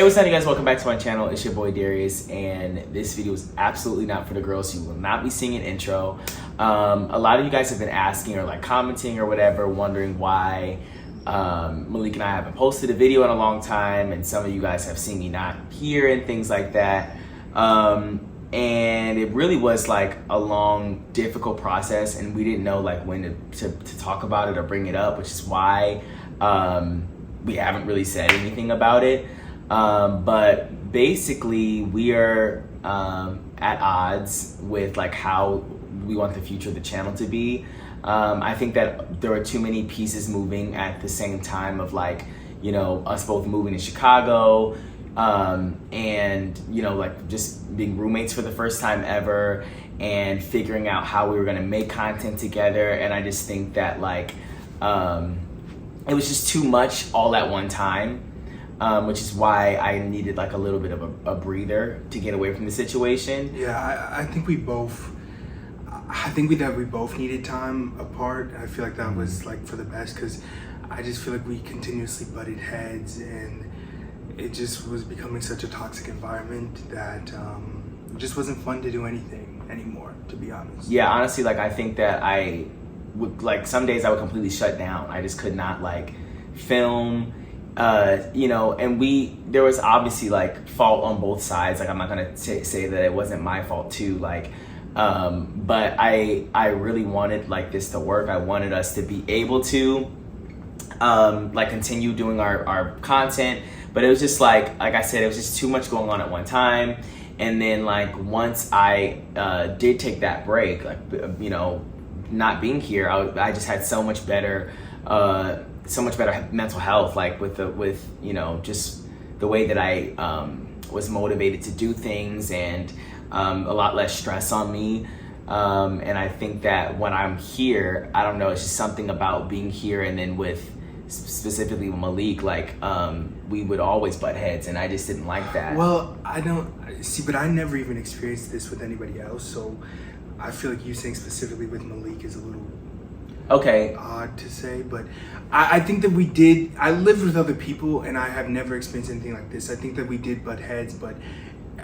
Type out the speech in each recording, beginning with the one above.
Hey, what's up, you guys? Welcome back to my channel. It's your boy Darius, and this video is absolutely not for the girls. You will not be seeing an intro. A lot of you guys have been asking or like commenting or whatever, wondering why Malik and I haven't posted a video in a long time, and some of you guys have seen me not here and things like that. And it really was like a long, difficult process, and we didn't know like when to talk about it or bring it up, which is why we haven't really said anything about it. But basically we are at odds with like how we want the future of the channel to be. I think that there are too many pieces moving at the same time of like, you know, us both moving to Chicago, and you know, like just being roommates for the first time ever and figuring out how we were gonna make content together. And I just think that like it was just too much all at one time. Which is why I needed like a little bit of a breather to get away from the situation. Yeah, I think we both needed time apart. I feel like that was like for the best, because I just feel like we continuously butted heads, and it just was becoming such a toxic environment that it just wasn't fun to do anything anymore, to be honest. Yeah, honestly, like I think that I would like some days I would completely shut down. I just could not like film. You know, and there was obviously like fault on both sides. Like I'm not gonna say that it wasn't my fault too. Like, but I really wanted like this to work. I wanted us to be able to like continue doing our content. But it was just like I said, it was just too much going on at one time. And then like once I did take that break, like you know, not being here, I just had so much better mental health, like with you know, just the way that I was motivated to do things, and a lot less stress on me. And I think that when I'm here, I don't know, it's just something about being here, and then with specifically with Malik, like we would always butt heads, and I just didn't like that. Well, I don't see, but I never even experienced this with anybody else, so I feel like you saying specifically with Malik is a little okay, odd to say. But I think that we did. I lived with other people, and I have never experienced anything like this. I think that we did butt heads, but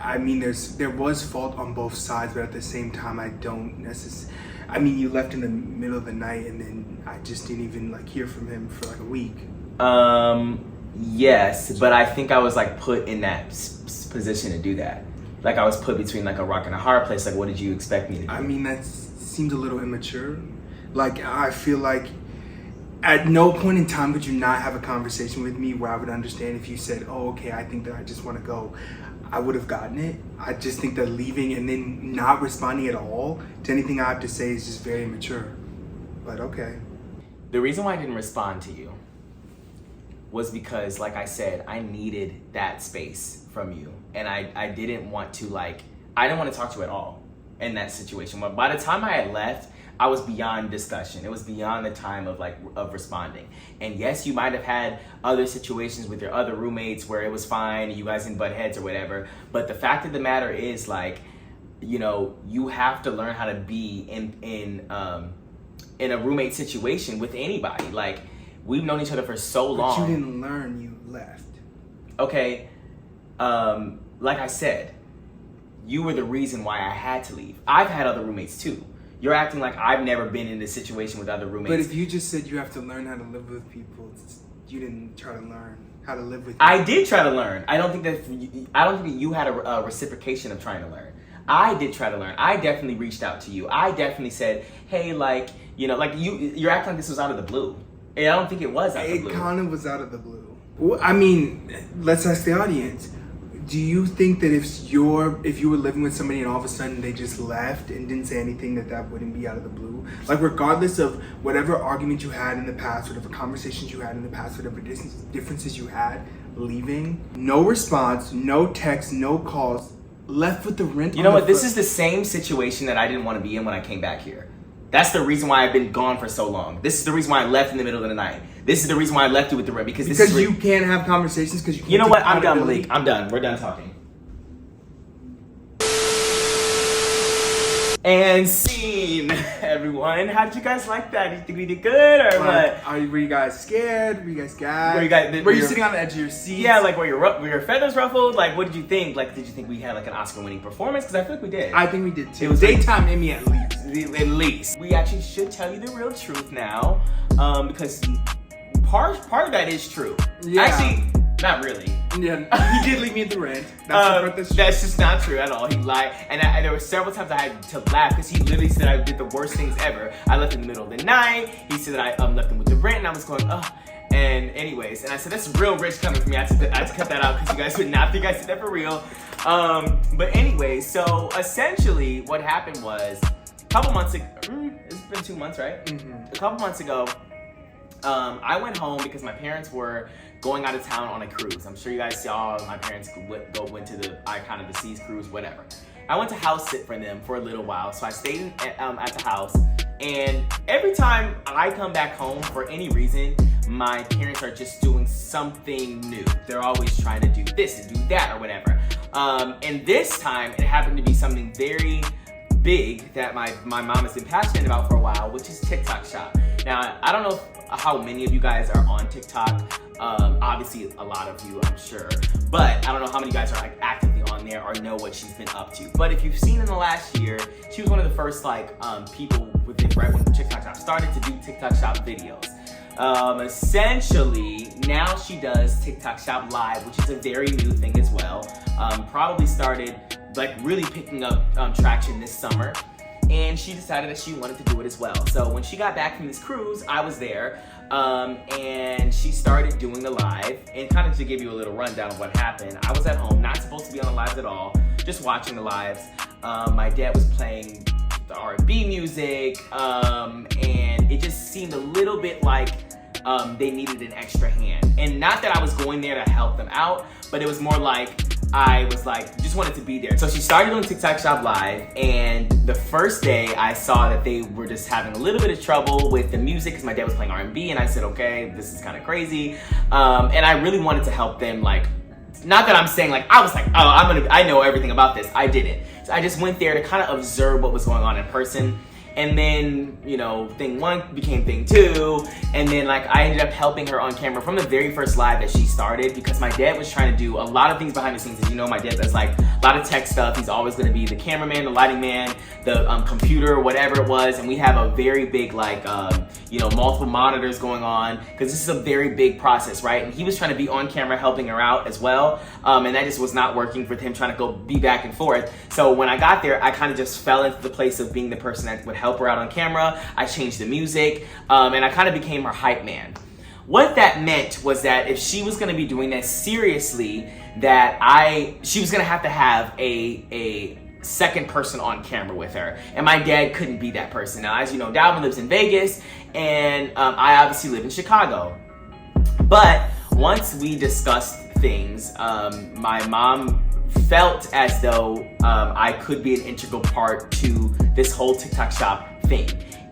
I mean, there was fault on both sides, but at the same time, I don't necessarily. I mean, you left in the middle of the night, and then I just didn't even like hear from him for like a week. Yes, but I think I was like put in that position to do that. Like I was put between like a rock and a hard place. Like, what did you expect me to do? I mean, that seems a little immature. Like, I feel like at no point in time could you not have a conversation with me where I would understand if you said, oh, okay, I think that I just want to go. I would have gotten it. I just think that leaving and then not responding at all to anything I have to say is just very immature. But okay. The reason why I didn't respond to you was because, like I said, I needed that space from you. And I didn't want to I didn't want to talk to you at all in that situation. But by the time I had left, I was beyond discussion. It was beyond the time of responding. And yes, you might have had other situations with your other roommates where it was fine, you guys didn't butt heads or whatever. But the fact of the matter is, like, you know, you have to learn how to be in a roommate situation with anybody. Like, we've known each other for so long. But you didn't learn, you left. Okay, like I said, you were the reason why I had to leave. I've had other roommates too. You're acting like I've never been in this situation with other roommates. But if you just said you have to learn how to live with people, you didn't try to learn how to live with people. I did try to learn. I don't think that you had a reciprocation of trying to learn. I did try to learn. I definitely reached out to you. I definitely said, hey, like, you know, like you're acting like this was out of the blue. And I don't think it was out of the blue. It kind of was out of the blue. Well, I mean, let's ask the audience. Do you think that if you were living with somebody and all of a sudden they just left and didn't say anything, that wouldn't be out of the blue? Like, regardless of whatever argument you had in the past, whatever conversations you had in the past, whatever differences you had, leaving, no response, no text, no calls, left with the rent. You know what? This is the same situation that I didn't want to be in when I came back here. That's the reason why I've been gone for so long. This is the reason why I left in the middle of the night. This is the reason why I left you with the rent, because you can't have conversations because you can't. You know what? I'm done, Malik. I'm done. We're done talking. And scene, everyone. How did you guys like that? Do you think we did good or what? Were you guys scared? Were you guys gagged? Were you sitting on the edge of your seat? Yeah, like were your feathers ruffled? Like, what did you think? Like, did you think we had like an Oscar-winning performance? Because I feel like we did. I think we did too. It was daytime Emmy at least. At least. We actually should tell you the real truth now, because part of that is true. Yeah. Actually, not really. Yeah, he did leave me at the rent. That's just not true at all. He lied, and there were several times I had to laugh because he literally said I did the worst things ever. I left in the middle of the night. He said that I left him with the rent, and I was going, ugh. And anyways, and I said that's real rich coming from me. I had to cut that out because you guys would not think I said that for real. But anyway, so essentially what happened was a couple months ago. It's been 2 months, right? Mm-hmm. A couple months ago, I went home because my parents were going out of town on a cruise. I'm sure you guys saw my parents went to the Icon of the Seas cruise, whatever. I went to house sit for them for a little while, so I stayed at the house. And every time I come back home for any reason, my parents are just doing something new. They're always trying to do this and do that or whatever. And this time it happened to be something very big that my mom has been passionate about for a while, which is TikTok Shop. Now, I don't know how many of you guys are on TikTok. Obviously a lot of you, I'm sure, but I don't know how many guys are like actively on there or know what she's been up to. But if you've seen in the last year, she was one of the first people within right when TikTok Shop started to do TikTok Shop videos. Essentially, now she does TikTok Shop Live, which is a very new thing as well. Probably started like really picking up traction this summer. And she decided that she wanted to do it as well. So when she got back from this cruise, I was there, and she started doing the live. And kind of to give you a little rundown of what happened, I was at home, not supposed to be on the lives at all, just watching the lives. My dad was playing the R&B music, and it just seemed a little bit like they needed an extra hand. And not that I was going there to help them out, but it was more like I was like, just wanted to be there. So she started doing TikTok Shop Live, and the first day I saw that they were just having a little bit of trouble with the music because my dad was playing R&B, and I said, okay, this is kind of crazy. And I really wanted to help them, like, not that I'm saying like, I was like, oh, I know everything about this. I didn't. So I just went there to kind of observe what was going on in person. And then, you know, thing one became thing two. And then like I ended up helping her on camera from the very first live that she started because my dad was trying to do a lot of things behind the scenes. As you know, my dad does like a lot of tech stuff. He's always gonna be the cameraman, the lighting man, the computer, whatever it was. And we have a very big like, you know, multiple monitors going on because this is a very big process, right? And he was trying to be on camera helping her out as well. And that just was not working for him trying to go be back and forth. So when I got there, I kind of just fell into the place of being the person that would help her out on camera. I changed the music, and I kind of became her hype man. What that meant was that if she was going to be doing that seriously, that she was going to have a second person on camera with her, and my dad couldn't be that person. Now, as you know, Dalvin lives in Vegas, and I obviously live in Chicago. But once we discussed things, my mom felt as though I could be an integral part to this whole TikTok Shop thing.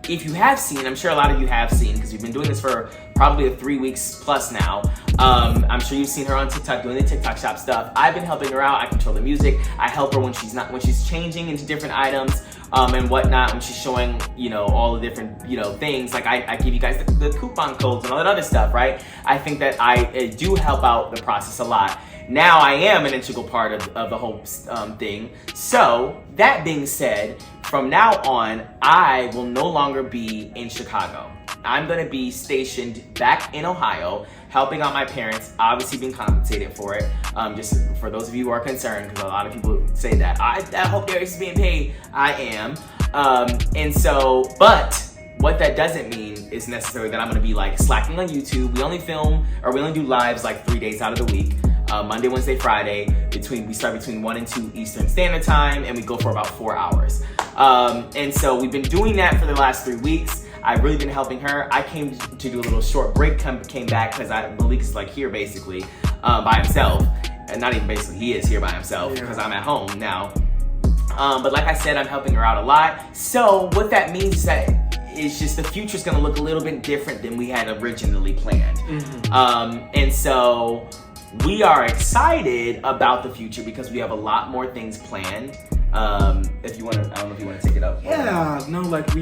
If you have seen, I'm sure a lot of you have seen, because we've been doing this for probably 3 weeks plus now. I'm sure you've seen her on TikTok doing the TikTok Shop stuff. I've been helping her out. I control the music. I help her when she's changing into different items and whatnot. When she's showing, you know, all the different, you know, things. Like I give you guys the coupon codes and all that other stuff, right? I think that I do help out the process a lot. Now I am an integral part of the whole thing. So that being said, from now on, I will no longer be in Chicago. I'm gonna be stationed back in Ohio, helping out my parents, obviously being compensated for it. Just for those of you who are concerned, because a lot of people say that. I hope Darius is being paid. I am. And so, but what that doesn't mean is necessarily that I'm gonna be like slacking on YouTube. We only do lives like 3 days out of the week. Monday, Wednesday, Friday. We start between 1 and 2 Eastern Standard Time, and we go for about 4 hours. And so we've been doing that for the last 3 weeks. I've really been helping her. I came to do a little short break, came back because Malik is like here basically by himself. And not even basically, he is here by himself because I'm at home now. But like I said, I'm helping her out a lot. So what that means is that it's just the future's gonna look a little bit different than we had originally planned. Mm-hmm. And so we are excited about the future because we have a lot more things planned. If you want to, I don't know if you want to take it up. Yeah, no, cause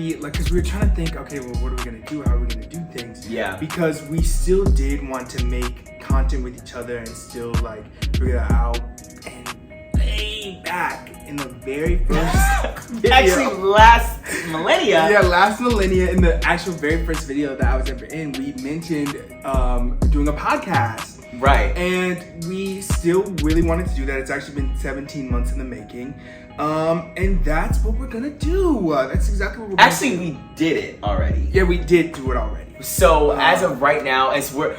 we were trying to think, okay, well, what are we gonna do? How are we gonna do things? Yeah. Because we still did want to make content with each other and still like figure that out. And way back in the very first video, actually last millennia. Yeah, last millennia, in the actual very first video that I was ever in, we mentioned doing a podcast. Right. And we still really wanted to do that. It's actually been 17 months in the making. And that's what we're gonna do. That's exactly what we're gonna do. Actually, we did it already. Yeah, we did do it already. So as of right now, as we're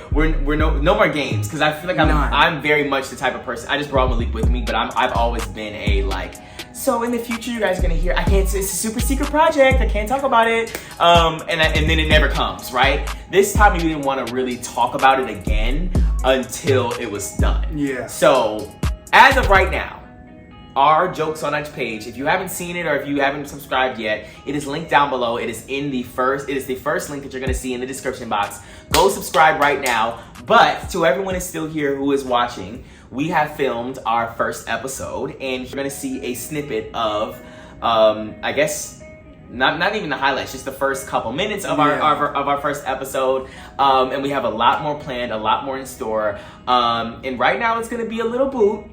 no more games, because I feel like I'm very much the type of person. I just brought Malik with me, but I've always been a like. So in the future, you guys are gonna hear. It's a super secret project. I can't talk about it. And then it never comes. Right. This time we didn't want to really talk about it again until it was done. Yeah. So as of right now, our Jokes on Edge page, if you haven't seen it or if you haven't subscribed yet, it is linked down below. It is the first link that you're gonna see in the description box. Go subscribe right now. But to everyone who's still here who is watching, we have filmed our first episode, and you're gonna see a snippet of, I guess, not even the highlights, just the first couple minutes of our first episode. And we have a lot more planned, a lot more in store. And right now it's gonna be a little bootleg.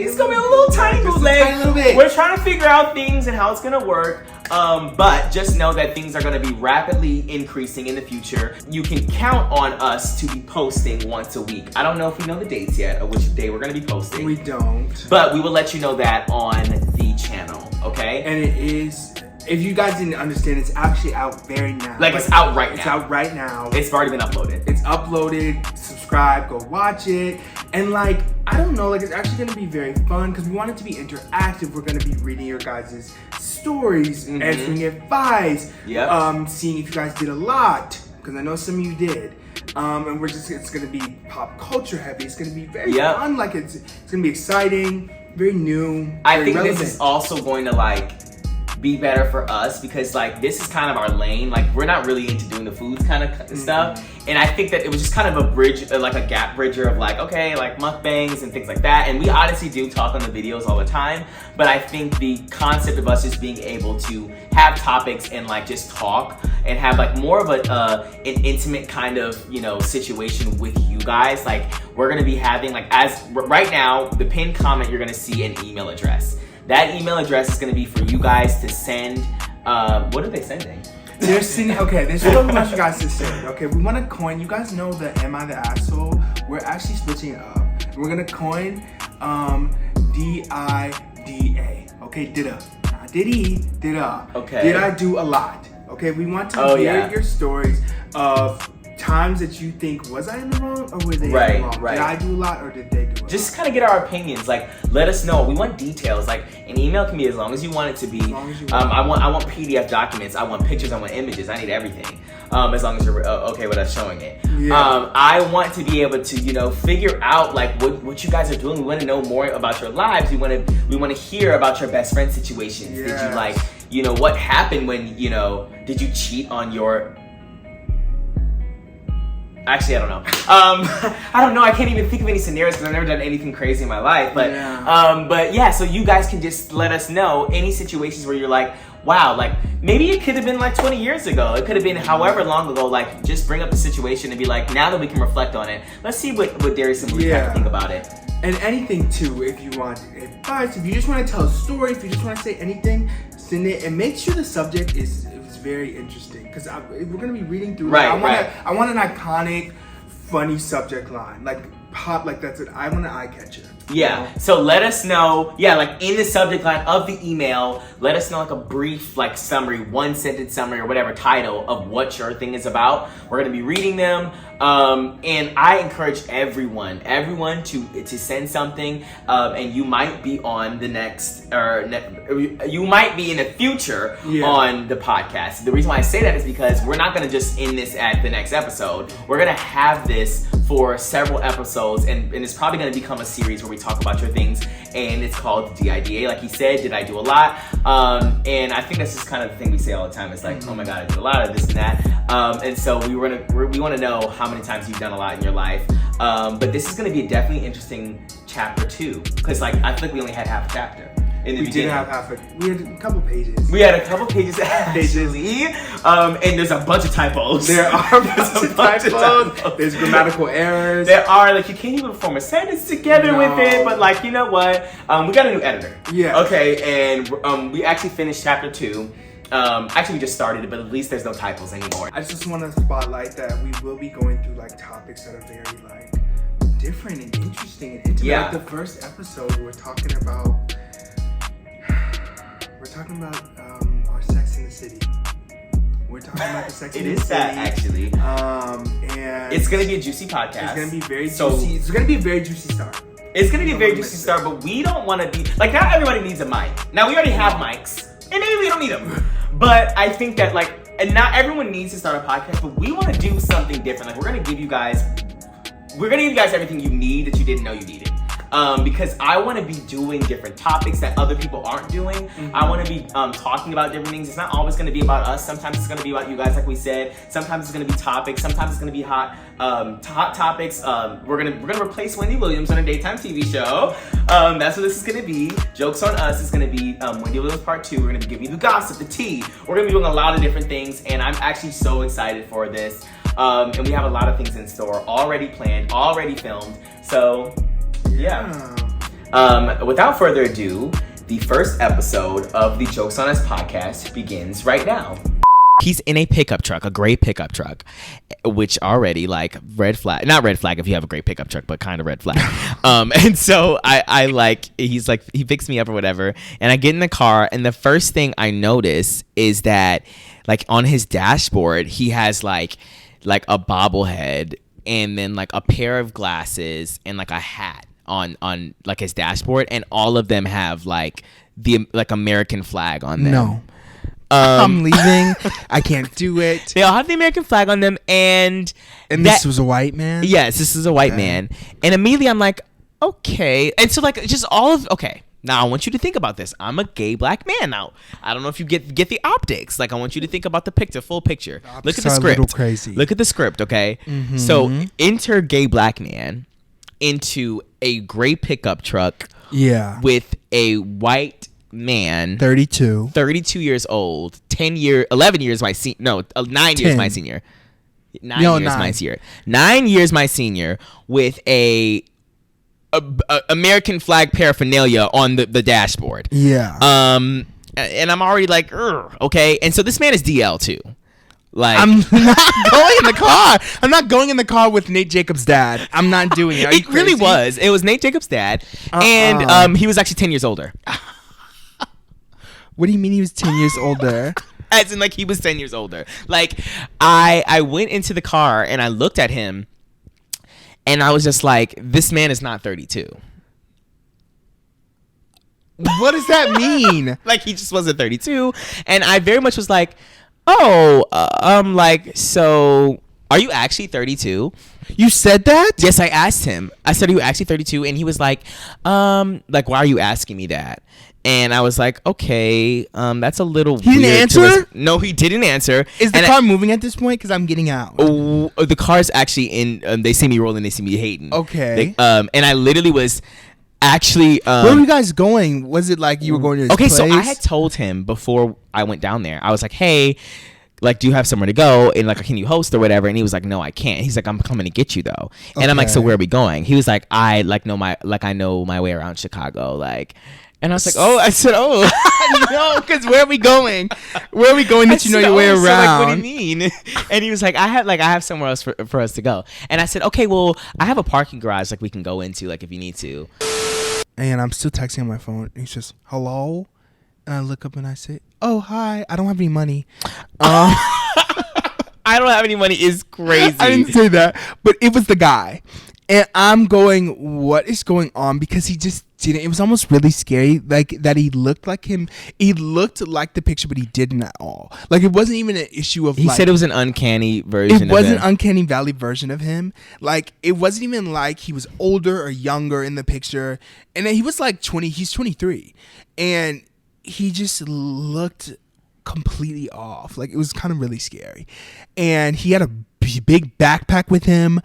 It's gonna be a little tiny bootleg. We're trying to figure out things and how it's gonna work. But just know that things are gonna be rapidly increasing in the future. You can count on us to be posting once a week. I don't know if we know the dates yet of which day we're gonna be posting. We don't. But we will let you know that on the channel, okay? And it is, if you guys didn't understand, it's actually out very now. Like it's out right now. It's out right now. It's already been uploaded. It's uploaded. Subscribe, go watch it. And like, I don't know, like it's actually gonna be very fun because we want it to be interactive. We're gonna be reading your guys' stories, answering advice, seeing if you guys did a lot, because I know some of you did. And it's gonna be pop culture heavy. It's gonna be very fun. Like it's gonna be exciting, very new. I think relevant. This is also going to like be better for us because like this is kind of our lane. Like we're not really into doing the foods kind of stuff, and I think that it was just kind of a bridge, like a gap bridger of like, okay, like mukbangs and things like that. And we honestly do talk on the videos all the time, but I think the concept of us just being able to have topics and like just talk and have like more of an intimate kind of, you know, situation with you guys. Like we're gonna be having like, as right now, the pinned comment, you're gonna see an email address. That email address is going to be for you guys to send. What are they sending? They're sending. Okay, there's so much you guys to send. Okay, we want to coin. You guys know the "Am I the Asshole?" We're actually switching it up. We're gonna coin DIDA. Okay, dida. Not diddy. Dida. Okay. Did I do a lot? Okay, we want to hear your stories of times that you think, was I in the wrong or were they in the wrong? Right. Did I do a lot or did they do a lot? Just kind of get our opinions. Like, let us know. We want details. Like, an email can be as long as you want it to be. As long as you want. I want PDF documents. I want pictures. I want images. I need everything. As long as you're okay with us showing it. Yeah. I want to be able to, you know, figure out like what you guys are doing. We want to know more about your lives. We want to hear about your best friend situations. Yes. Did you like, you know, what happened when, you know, did you cheat on your... Actually, I don't know. I don't know. I can't even think of any scenarios because I've never done anything crazy in my life. But yeah, so you guys can just let us know any situations where you're like, wow, like maybe it could have been like 20 years ago. It could have been however long ago. Like just bring up the situation and be like, now that we can reflect on it, let's see what Darius and Malik have to think about it. And anything too, if you want advice, if you just want to tell a story, if you just want to say anything, send it and make sure the subject is very interesting because we're gonna be reading through. I want an iconic, funny subject line, like pop, like that's it. I want an eye catcher. Yeah. You know? So let us know. Yeah, like in the subject line of the email, let us know like a brief like summary, 1-sentence summary or whatever title of what your thing is about. We're gonna be reading them. And I encourage everyone to send something, and you might be on the next, you might be in the future on the podcast. The reason why I say that is because we're not gonna just end this at the next episode. We're gonna have this for several episodes, and it's probably gonna become a series where we talk about your things, and it's called DIDA. Like he said, did I do a lot? And I think that's just kind of the thing we say all the time. It's like, oh my God, I did a lot of this and that. And so we want to know how many times you've done a lot in your life. But this is going to be a definitely interesting chapter 2, because like I feel like we only had half a chapter. in the we beginning. We had a couple pages. We had a couple pages actually, and there's a bunch of typos. There are a bunch of typos. There's grammatical errors. There are, like, you can't even form a sentence together with it. But, like, you know what? We got a new editor. Yeah. Okay, and we actually finished chapter 2. Actually, we just started it, but at least there's no typos anymore. I just want to spotlight that we will be going through like topics that are very like different and interesting and intimate. Yeah. Like the first episode, we're talking about our Sex in the City. We're talking about the Sex in the City. It is that, actually. And it's gonna be a juicy podcast. It's gonna be very juicy. It's gonna be a very juicy start. It's gonna be a very juicy start, but we don't want to be like, not everybody needs a mic. Now we already have mics, and maybe we don't need them. But I think that, like, and not everyone needs to start a podcast, but we want to do something different. Like, we're gonna give you guys everything you need that you didn't know you needed. Because I want to be doing different topics that other people aren't doing. Mm-hmm. I want to be talking about different things. It's not always going to be about us. Sometimes it's going to be about you guys, like we said. Sometimes it's going to be topics. Sometimes it's going to be hot topics. We're gonna replace Wendy Williams on a daytime TV show. That's what this is going to be. Jokes on Us is going to be Wendy Williams Part 2. We're going to be giving you the gossip, the tea. We're going to be doing a lot of different things, and I'm actually so excited for this. And we have a lot of things in store, already planned, already filmed. So, yeah. Without further ado, the first episode of the Jokes on Us podcast begins right now. He's in a pickup truck, a gray pickup truck, which already, like, red flag. Not red flag if you have a great pickup truck, but kind of red flag. And so he picks me up or whatever, and I get in the car, and the first thing I notice is that, like, on his dashboard, he has like a bobblehead and then like a pair of glasses and like a hat on like his dashboard, and all of them have like the American flag on them. No. I'm leaving. I can't do it. They all have the American flag on them, and this was a white man? Yes, this is a white man. And immediately I'm like, okay. And so, like, just all of, okay, now I want you to think about this. I'm a gay black man now. I don't know if you get the optics. Like, I want you to think about the picture, full picture. Look at the script. A little crazy. Look at the script, okay? Mm-hmm. So enter gay black man into a gray pickup truck. Yeah. With a white man, 32 years old, 11 years my senior. No, 9 years my senior. 9 years my senior. 9 years my senior with a American flag paraphernalia on the dashboard. Yeah. And I'm already like, okay. And so this man is DL too. Like, I'm not going in the car. I'm not going in the car with Nate Jacobs' dad. I'm not doing it. It really was. It was Nate Jacobs' dad, and he was actually 10 years older. What do you mean he was 10 years older? As in, like, he was 10 years older. Like, I went into the car and I looked at him, and I was just like, this man is not 32. What does that mean? Like, he just wasn't 32. And I very much was like, oh, like, so are you actually 32? You said that? Yes, I asked him. I said, are you actually 32? And he was like, why are you asking me that? And I was like, okay, that's a little weird. He didn't answer? No, he didn't answer. Is the car moving at this point? Because I'm getting out. Oh, the car's actually in, they see me rolling, they see me hating. Okay. And I literally was actually... where were you guys going? Was it like you were going to his place? So I had told him before I went down there, I was like, hey, like, do you have somewhere to go? And, like, can you host or whatever? And he was like, no, I can't. He's like, I'm coming to get you, though. And I'm like, so where are we going? He was like, I know my way around Chicago, like... And I was like, I said, no, because where are we going? Where are we going that you know your way around? So, like, what do you mean? And he was like, I have somewhere else for us to go. And I said, okay, well, I have a parking garage, like, we can go into, like, if you need to. And I'm still texting on my phone. He says, hello? And I look up and I say, oh, hi. I don't have any money. I don't have any money is crazy. I didn't say that, but it was the guy. And I'm going, what is going on? Because he just didn't. It was almost really scary, like that he looked like him. He looked like the picture, but he didn't at all. Like, it wasn't even an issue of. He said it was an uncanny version. It was an uncanny valley version of him. Like, it wasn't even like he was older or younger in the picture. And then he was like 20. He's 23, and he just looked completely off. Like, it was kind of really scary. And he had a big backpack with him.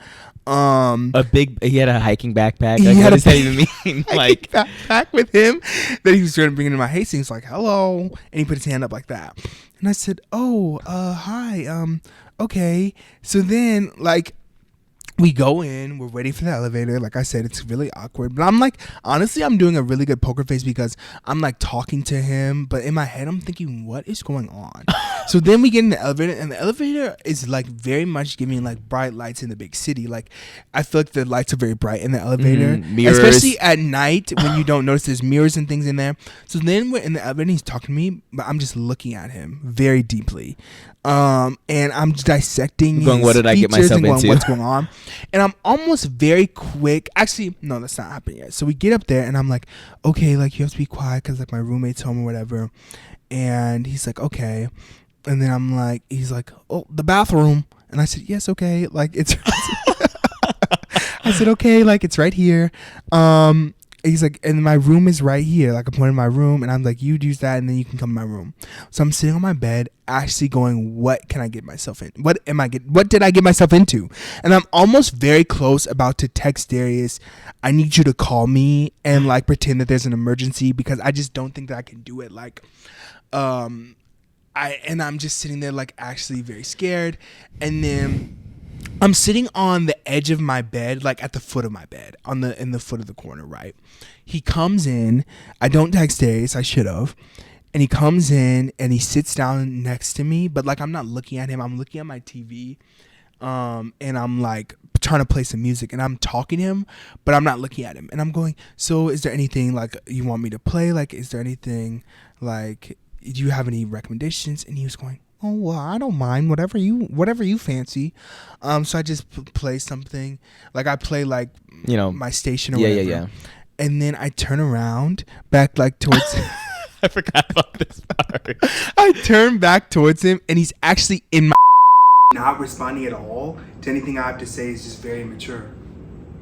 He had a hiking backpack. He Like, had what a does that even mean? Like, backpack with him that he was trying to bring into my Hastings. Like, hello, and he put his hand up like that, and I said, "Oh, hi, okay." So then, like, we go in, we're waiting for the elevator. Like I said, it's really awkward. But I'm like, honestly, I'm doing a really good poker face because I'm like talking to him. But in my head, I'm thinking, what is going on? So then we get in the elevator, and the elevator is like very much giving like bright lights in the big city. Like, I feel like the lights are very bright in the elevator. Mirrors. Especially at night when you don't notice there's mirrors and things in there. So then we're in the elevator and he's talking to me, but I'm just looking at him very deeply. And I'm dissecting going, his what did I get features myself and going, into? what's going on. And I'm almost very quick. Actually, no, that's not happening yet. So we get up there and I'm like, okay, like you have to be quiet because like my roommate's home or whatever. And he's like, okay. And then I'm like, he's like, oh, the bathroom. And I said, yes, okay. Like it's, I said, okay, like it's right here. He's like, and my room is right here. Like I'm pointing my room, and I'm like, you use that, and then you can come to my room. So I'm sitting on my bed, actually going, what can I get myself in? What did I get myself into? And I'm almost very close about to text Darius, I need you to call me and like pretend that there's an emergency because I just don't think that I can do it. Like, I'm just sitting there like actually very scared, and then I'm sitting on the edge of my bed, like at the foot of my bed, in the foot of the corner, right? He comes in. I don't text Darius. I should have. And he comes in and he sits down next to me, but like I'm not looking at him. I'm looking at my TV, and I'm like trying to play some music, and I'm talking to him, but I'm not looking at him. And I'm going, so is there anything like you want me to play? Like, is there anything like, do you have any recommendations? And he was going, oh, well, I don't mind whatever you fancy. So I just play something, like I play like, you know, my station or whatever. Yeah. And then I turn around back like towards. I forgot about this part. I turn back towards him, and he's actually in my. Not responding at all to anything I have to say is just very immature.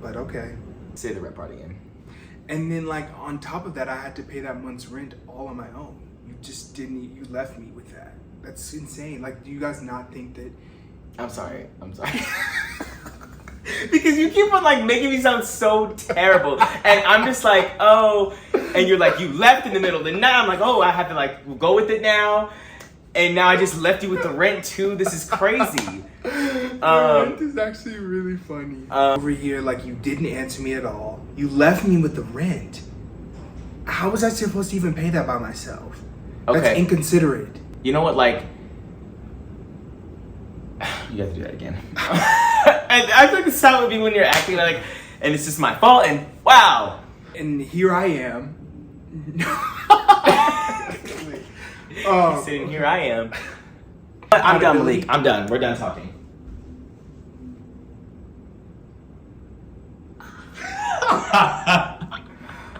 But okay. Say the rep part again. And then like on top of that, I had to pay that month's rent all on my own. You left me with that. That's insane. Like, do you guys not think that? I'm sorry. Because you keep on like making me sound so terrible, and I'm just like, oh, and you're like, you left in the middle of the night. I'm like, oh, I have to like go with it now, and now I just left you with the rent too. This is crazy. Rent is actually really funny. Over here, like you didn't answer me at all. You left me with the rent. How was I supposed to even pay that by myself? Okay. That's inconsiderate. You know what, like, you have to do that again. And I feel like the sound would be when you're acting like, and it's just my fault, and wow. And here I am. Sitting here I am. I'm done, Malik. I'm done. We're done talking.